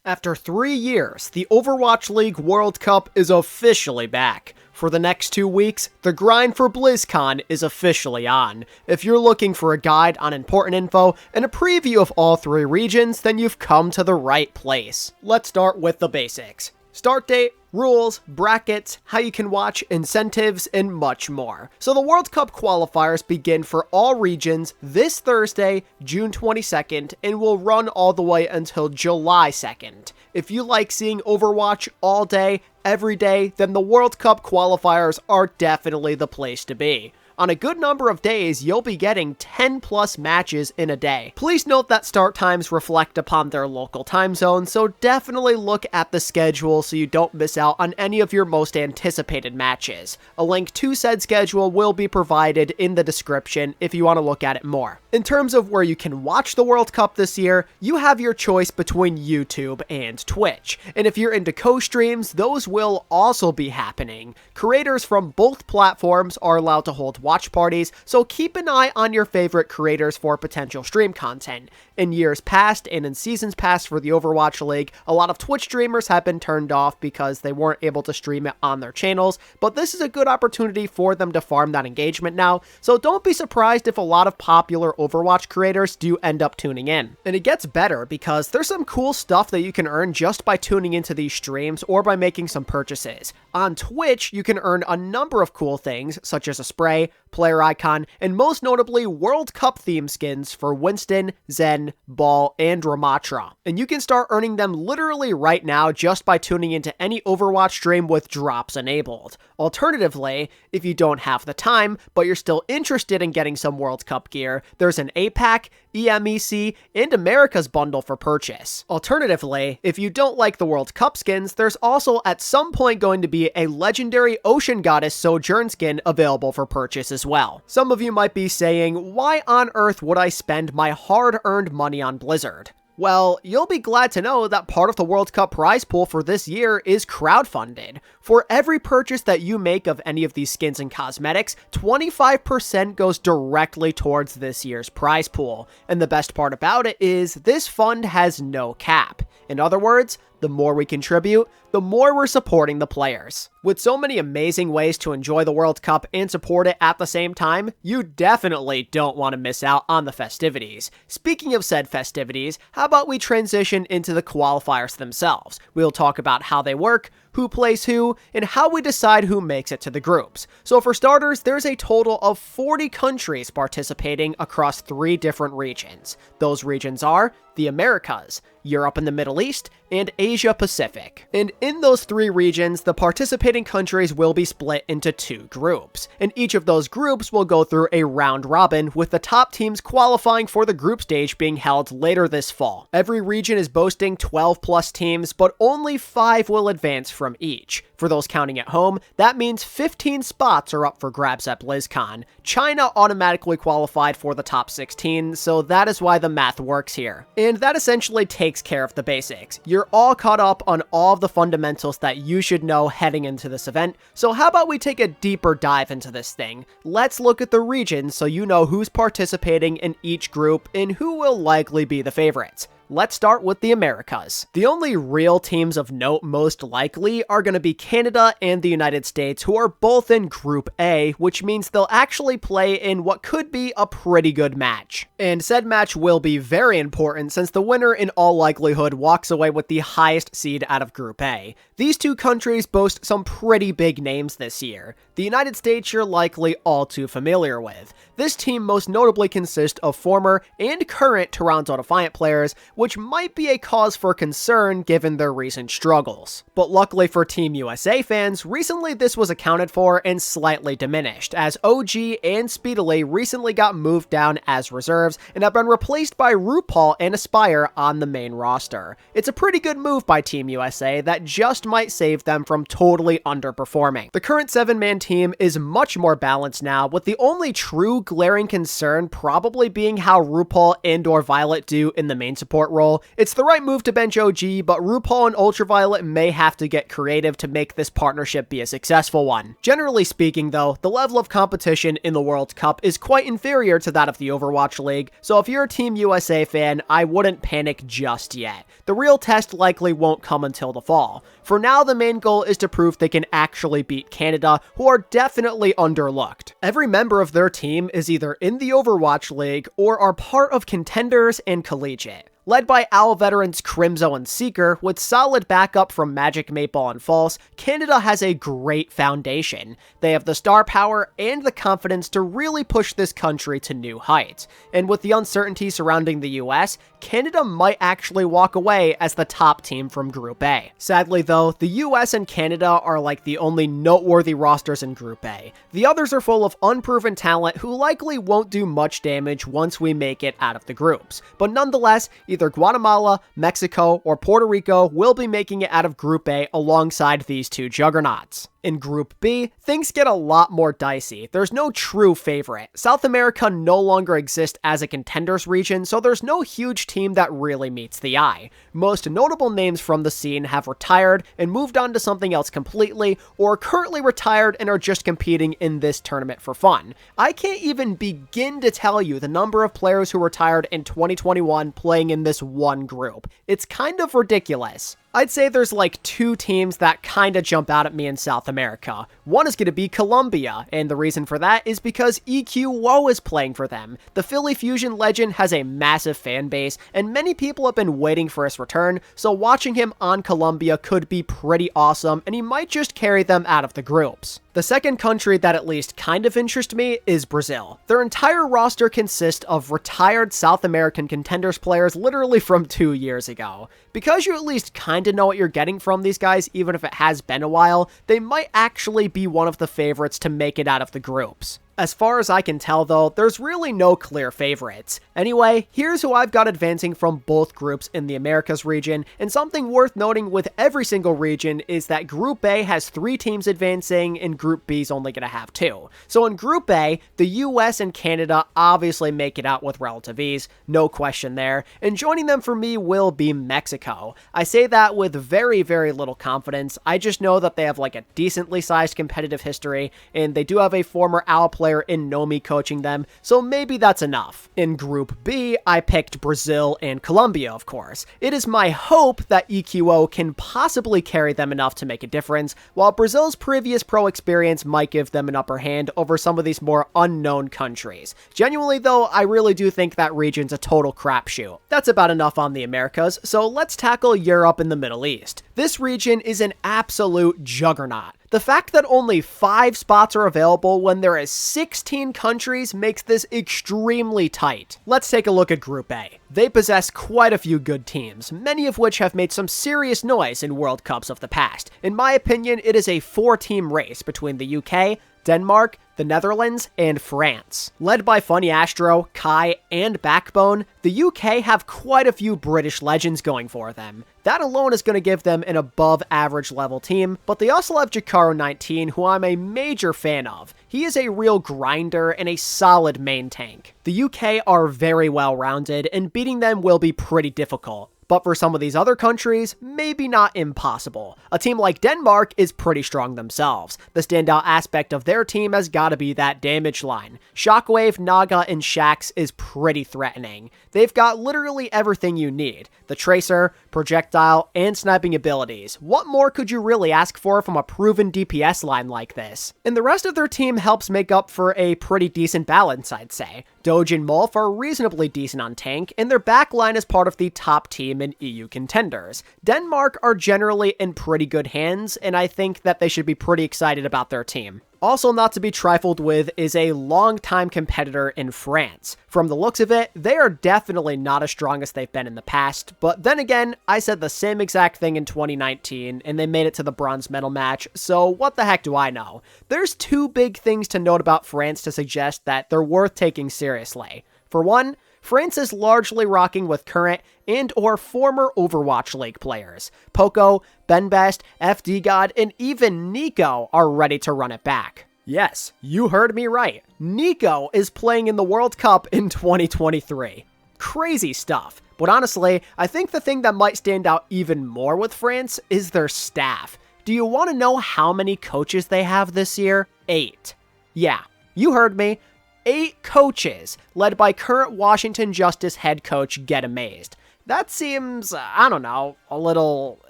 After 3 years, the Overwatch League World Cup is officially back. For the next 2 weeks, the grind for BlizzCon is officially on. If you're looking for a guide on important info and a preview of all 3 regions, then you've come to the right place. Let's start with the basics. Start date, rules, brackets, how you can watch, incentives, and much more. So the World Cup qualifiers begin for all regions this Thursday, June 22nd, and will run all the way until July 2nd. If you like seeing Overwatch all day, every day, then the World Cup qualifiers are definitely the place to be. On a good number of days, you'll be getting 10 plus matches in a day. Please note that start times reflect upon their local time zone, so definitely look at the schedule so you don't miss out on any of your most anticipated matches. A link to said schedule will be provided in the description if you want to look at it more. In terms of where you can watch the World Cup this year, you have your choice between YouTube and Twitch. And if you're into co-streams, those will also be happening. Creators from both platforms are allowed to hold watch parties, so keep an eye on your favorite creators for potential stream content. In years past and in seasons past for the Overwatch League, a lot of Twitch streamers have been turned off because they weren't able to stream it on their channels, but this is a good opportunity for them to farm that engagement now, so don't be surprised if a lot of popular Overwatch creators do end up tuning in. And it gets better because there's some cool stuff that you can earn just by tuning into these streams or by making some purchases. On Twitch, you can earn a number of cool things, such as a spray, player icon, and most notably World Cup theme skins for Winston, Zen, Ball, and Ramatra. And you can start earning them literally right now just by tuning into any Overwatch stream with drops enabled. Alternatively, if you don't have the time, but you're still interested in getting some World Cup gear, there's an APAC, EMEC, and America's bundle for purchase. Alternatively, if you don't like the World Cup skins, there's also at some point going to be a legendary Ocean Goddess Sojourn skin available for purchase as well. Some of you might be saying, why on earth would I spend my hard-earned money on Blizzard? Well, you'll be glad to know that part of the World Cup prize pool for this year is crowdfunded. For every purchase that you make of any of these skins and cosmetics, 25% goes directly towards this year's prize pool. And the best part about it is this fund has no cap. In other words, the more we contribute, the more we're supporting the players. With so many amazing ways to enjoy the World Cup and support it at the same time, you definitely don't want to miss out on the festivities. Speaking of said festivities, how about we transition into the qualifiers themselves? We'll talk about how they work, who plays who, and how we decide who makes it to the groups. So for starters, there's a total of 40 countries participating across 3 different regions. Those regions are the Americas, Europe and the Middle East, and Asia Pacific. And in those 3 regions, the participating countries will be split into 2 groups. And each of those groups will go through a round robin, with the top teams qualifying for the group stage being held later this fall. Every region is boasting 12 plus teams, but only 5 will advance from each. For those counting at home, that means 15 spots are up for grabs at BlizzCon. China automatically qualified for the top 16, so that is why the math works here. And that essentially takes care of the basics. You're all caught up on all of the fundamentals that you should know heading into this event, so how about we take a deeper dive into this thing? Let's look at the regions so you know who's participating in each group and who will likely be the favorites. Let's start with the Americas. The only real teams of note most likely are going to be Canada and the United States, who are both in Group A, which means they'll actually play in what could be a pretty good match. And said match will be very important since the winner in all likelihood walks away with the highest seed out of Group A. These 2 countries boast some pretty big names this year. The United States you're likely all too familiar with. This team most notably consists of former and current Toronto Defiant players, which might be a cause for concern given their recent struggles. But luckily for Team USA fans, recently this was accounted for and slightly diminished, as OG and Speedily recently got moved down as reserves and have been replaced by RuPaul and Aspire on the main roster. It's a pretty good move by Team USA that just might save them from totally underperforming. The current 7-man team is much more balanced now, with the only true glaring concern probably being how RuPaul and or Violet do in the main support support role. It's the right move to bench OG, but RuPaul and Ultraviolet may have to get creative to make this partnership be a successful one. Generally speaking though, the level of competition in the World Cup is quite inferior to that of the Overwatch League, so if you're a Team USA fan, I wouldn't panic just yet. The real test likely won't come until the fall. For now, the main goal is to prove they can actually beat Canada, who are definitely underlooked. Every member of their team is either in the Overwatch League or are part of Contenders and Collegiate. Led by OWL veterans Crimzo and Seeker, with solid backup from Magic, Maple, and False, Canada has a great foundation. They have the star power and the confidence to really push this country to new heights. And with the uncertainty surrounding the US, Canada might actually walk away as the top team from Group A. Sadly though, the US and Canada are like the only noteworthy rosters in Group A. The others are full of unproven talent who likely won't do much damage once we make it out of the groups. But nonetheless, either Guatemala, Mexico, or Puerto Rico will be making it out of Group A alongside these two juggernauts. In Group B, things get a lot more dicey. There's no true favorite. South America no longer exists as a contenders region, so there's no huge team that really meets the eye. Most notable names from the scene have retired and moved on to something else completely, or are currently retired and are just competing in this tournament for fun. I can't even begin to tell you the number of players who retired in 2021 playing in this one group. It's kind of ridiculous. I'd say there's like two teams that kinda jump out at me in South America. One is going to be Colombia, and the reason for that is because alexyOWL is playing for them. The Philly Fusion legend has a massive fan base, and many people have been waiting for his return, so watching him on Colombia could be pretty awesome, and he might just carry them out of the groups. The second country that at least kind of interests me is Brazil. Their entire roster consists of retired South American contenders players literally from 2 years ago. Because you at least kinda know what you're getting from these guys, even if it has been a while, they might actually be one of the favorites to make it out of the groups. As far as I can tell though, there's really no clear favorites. Anyway, here's who I've got advancing from both groups in the Americas region, and something worth noting with every single region is that Group A has 3 teams advancing and Group B is only going to have 2. So in Group A, the US and Canada obviously make it out with relative ease, no question there, and joining them for me will be Mexico. I say that with very, very little confidence. I just know that they have like a decently sized competitive history, and they do have a former OWL player in Nomi coaching them, so maybe that's enough. In Group B, I picked Brazil and Colombia, of course. It is my hope that alexyOWL can possibly carry them enough to make a difference, while Brazil's previous pro experience might give them an upper hand over some of these more unknown countries. Genuinely though, I really do think that region's a total crapshoot. That's about enough on the Americas, so let's tackle Europe and the Middle East. This region is an absolute juggernaut. The fact that only 5 spots are available when there is 16 countries makes this extremely tight. Let's take a look at Group A. They possess quite a few good teams, many of which have made some serious noise in World Cups of the past. In my opinion, it is a 4-team race between the UK, Denmark, the Netherlands, and France. Led by Funny Astro, Kai, and Backbone, the UK have quite a few British legends going for them. That alone is going to give them an above average level team, but they also have Jakaro19, who I'm a major fan of. He is a real grinder and a solid main tank. The UK are very well rounded, and beating them will be pretty difficult. But for some of these other countries, maybe not impossible. A team like Denmark is pretty strong themselves. The standout aspect of their team has got to be that damage line. Shockwave, Naga, and Shax is pretty threatening. They've got literally everything you need. The Tracer, Projectile, and sniping abilities. What more could you really ask for from a proven DPS line like this? And the rest of their team helps make up for a pretty decent balance, I'd say. Doge and Molf are reasonably decent on tank, and their backline is part of the top team in EU contenders. Denmark are generally in pretty good hands, and I think that they should be pretty excited about their team. Also not to be trifled with is a longtime competitor in France. From the looks of it, they are definitely not as strong as they've been in the past, but then again, I said the same exact thing in 2019, and they made it to the bronze medal match, so what the heck do I know? There's 2 big things to note about France to suggest that they're worth taking seriously. For one, France is largely rocking with current and or former Overwatch League players. Poco, Benbest, FDGod, and even Nico are ready to run it back. Yes, you heard me right. Nico is playing in the World Cup in 2023. Crazy stuff. But honestly, I think the thing that might stand out even more with France is their staff. Do you want to know how many coaches they have this year? 8. Yeah, you heard me. 8 coaches, led by current Washington Justice head coach Get Amazed. That seems, I don't know, a little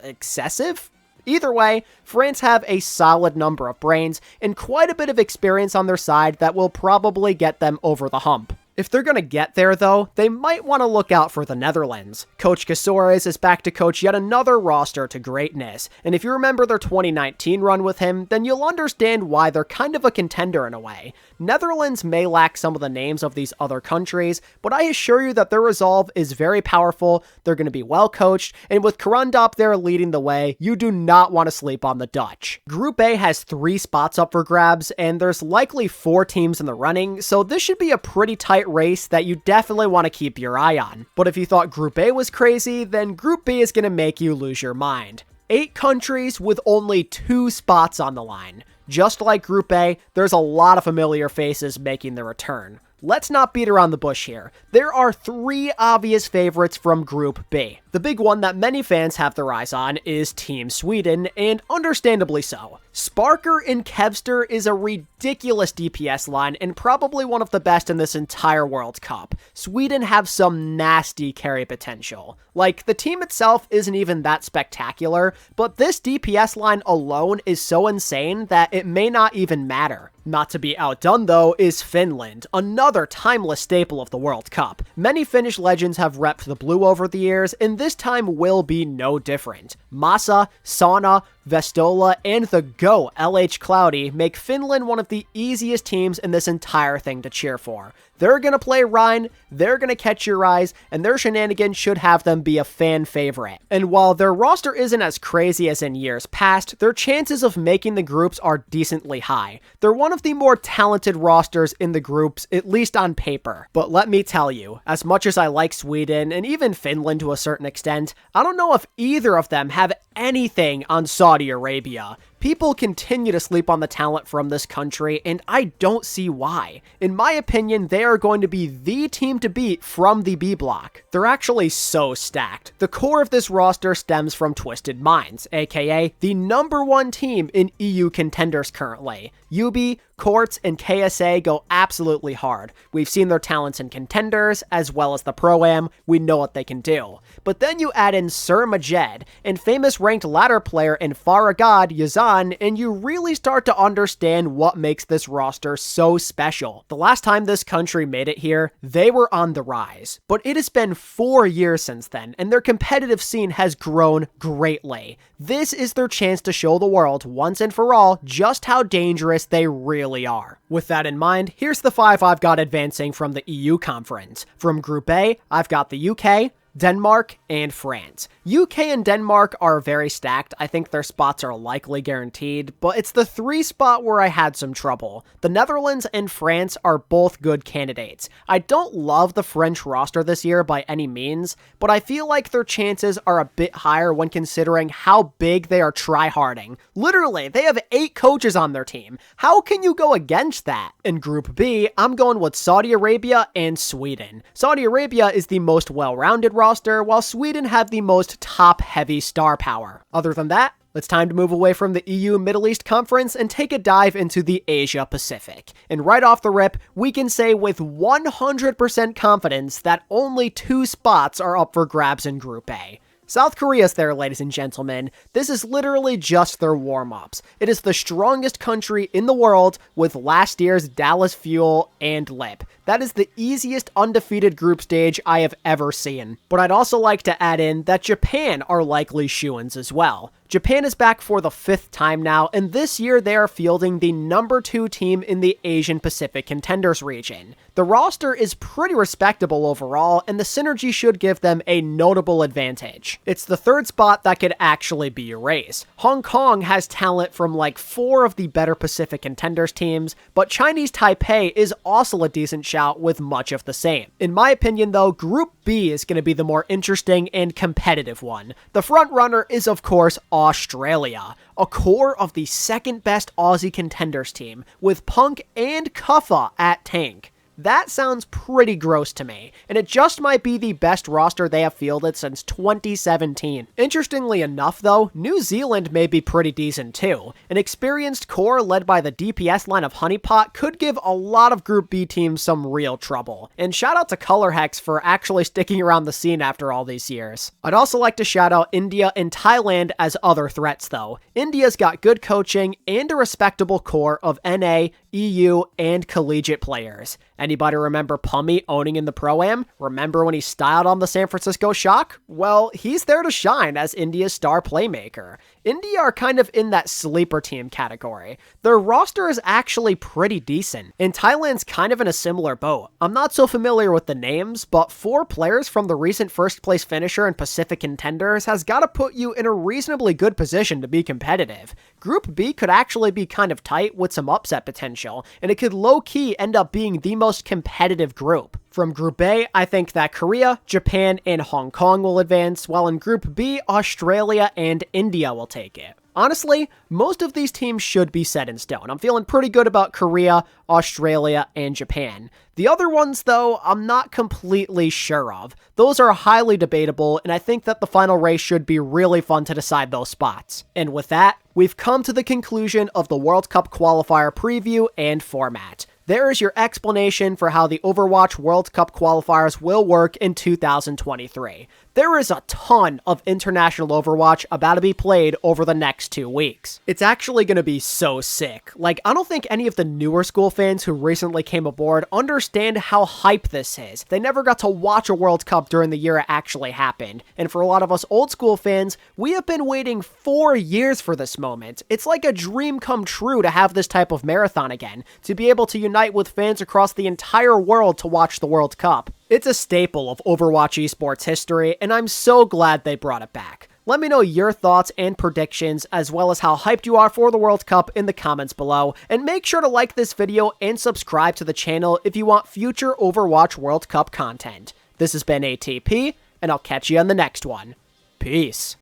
excessive? Either way, France have a solid number of brains and quite a bit of experience on their side that will probably get them over the hump. If they're going to get there, though, they might want to look out for the Netherlands. Coach Casores is back to coach yet another roster to greatness, and if you remember their 2019 run with him, then you'll understand why they're kind of a contender in a way. Netherlands may lack some of the names of these other countries, but I assure you that their resolve is very powerful, they're going to be well coached, and with Karandop there leading the way, you do not want to sleep on the Dutch. Group A has 3 spots up for grabs, and there's likely 4 teams in the running, so this should be a pretty tight race that you definitely want to keep your eye on. But if you thought Group A was crazy, then Group B is going to make you lose your mind. 8 countries with only 2 spots on the line. Just like Group A, there's a lot of familiar faces making their return. Let's not beat around the bush here. There are 3 obvious favorites from Group B. The big one that many fans have their eyes on is Team Sweden, and understandably so. Sparker and Kevster is a ridiculous DPS line and probably one of the best in this entire World Cup. Sweden have some nasty carry potential. Like, the team itself isn't even that spectacular, but this DPS line alone is so insane that it may not even matter. Not to be outdone, though, is Finland, another timeless staple of the World Cup. Many Finnish legends have repped the blue over the years, and this time will be no different. Massa, Sauna, Vestola, and the GO LH Cloudy make Finland one of the easiest teams in this entire thing to cheer for. They're going to play Rhine, they're going to catch your eyes, and their shenanigans should have them be a fan favorite. And while their roster isn't as crazy as in years past, their chances of making the groups are decently high. They're one of the more talented rosters in the groups, at least on paper. But let me tell you, as much as I like Sweden, and even Finland to a certain extent, I don't know if either of them have anything on Saudi Arabia. People continue to sleep on the talent from this country, and I don't see why. In my opinion, they are going to be the team to beat from the B block. They're actually so stacked. The core of this roster stems from Twisted Minds, aka the #1 team in EU contenders currently. UB, Courts, and KSA go absolutely hard. We've seen their talents in contenders, as well as the Pro-Am. We know what they can do. But then you add in Sir Majed, and famous ranked ladder player in Faragad Yazan, and you really start to understand what makes this roster so special. The last time this country made it here, they were on the rise. But it has been 4 years since then, and their competitive scene has grown greatly. This is their chance to show the world, once and for all, just how dangerous they really are. With that in mind, here's the 5 I've got advancing from the EU conference. From Group A, I've got the UK, Denmark, and France. UK and Denmark are very stacked. I think their spots are likely guaranteed, but it's the 3 spot where I had some trouble. The Netherlands and France are both good candidates. I don't love the French roster this year by any means, but I feel like their chances are a bit higher when considering how big they are tryharding. Literally, they have 8 coaches on their team. How can you go against that? In Group B, I'm going with Saudi Arabia and Sweden. Saudi Arabia is the most well-rounded roster, while Sweden have the most top-heavy star power. Other than that, it's time to move away from the EU Middle East Conference and take a dive into the Asia Pacific. And right off the rip, we can say with 100% confidence that only 2 spots are up for grabs in Group A. South Korea's there, ladies and gentlemen. This is literally just their warm-ups. It is the strongest country in the world with last year's Dallas Fuel and Lip. That is the easiest undefeated group stage I have ever seen. But I'd also like to add in that Japan are likely shoo-ins as well. Japan is back for the 5th time now, and this year they are fielding the #2 team in the Asian Pacific Contenders region. The roster is pretty respectable overall, and the synergy should give them a notable advantage. It's the 3rd spot that could actually be a race. Hong Kong has talent from like 4 of the better Pacific Contenders teams, but Chinese Taipei is also a decent shout with much of the same. In my opinion though, Group B is going to be the more interesting and competitive one. The front runner is of course Australia, a core of the 2nd best Aussie contenders team, with Punk and Kuffa at tank. That sounds pretty gross to me, and it just might be the best roster they have fielded since 2017. Interestingly enough though, New Zealand may be pretty decent too. An experienced core led by the DPS line of Honeypot could give a lot of Group B teams some real trouble. And shout out to ColorHex for actually sticking around the scene after all these years. I'd also like to shout out India and Thailand as other threats though. India's got good coaching and a respectable core of NA, EU, and collegiate players. Anybody remember Pummy owning in the Pro-Am? Remember when he styled on the San Francisco Shock? Well, he's there to shine as India's star playmaker. India are kind of in that sleeper team category. Their roster is actually pretty decent, and Thailand's kind of in a similar boat. I'm not so familiar with the names, but 4 players from the recent first place finisher and Pacific contenders has got to put you in a reasonably good position to be competitive. Group B could actually be kind of tight with some upset potential, and it could low-key end up being the most competitive group. From Group A, I think that Korea, Japan, and Hong Kong will advance, while in Group B, Australia and India will take it. Honestly, most of these teams should be set in stone. I'm feeling pretty good about Korea, Australia, and Japan. The other ones, though, I'm not completely sure of. Those are highly debatable, and I think that the final race should be really fun to decide those spots. And with that, we've come to the conclusion of the World Cup qualifier preview and format. There is your explanation for how the Overwatch World Cup qualifiers will work in 2023. There is a ton of international Overwatch about to be played over the next 2 weeks. It's actually going to be so sick. Like, I don't think any of the newer school fans who recently came aboard understand how hype this is. They never got to watch a World Cup during the year it actually happened. And for a lot of us old school fans, we have been waiting 4 years for this moment. It's like a dream come true to have this type of marathon again, to be able to unite with fans across the entire world to watch the World Cup. It's a staple of Overwatch esports history, and I'm so glad they brought it back. Let me know your thoughts and predictions, as well as how hyped you are for the World Cup in the comments below, and make sure to like this video and subscribe to the channel if you want future Overwatch World Cup content. This has been ATP, and I'll catch you on the next one. Peace.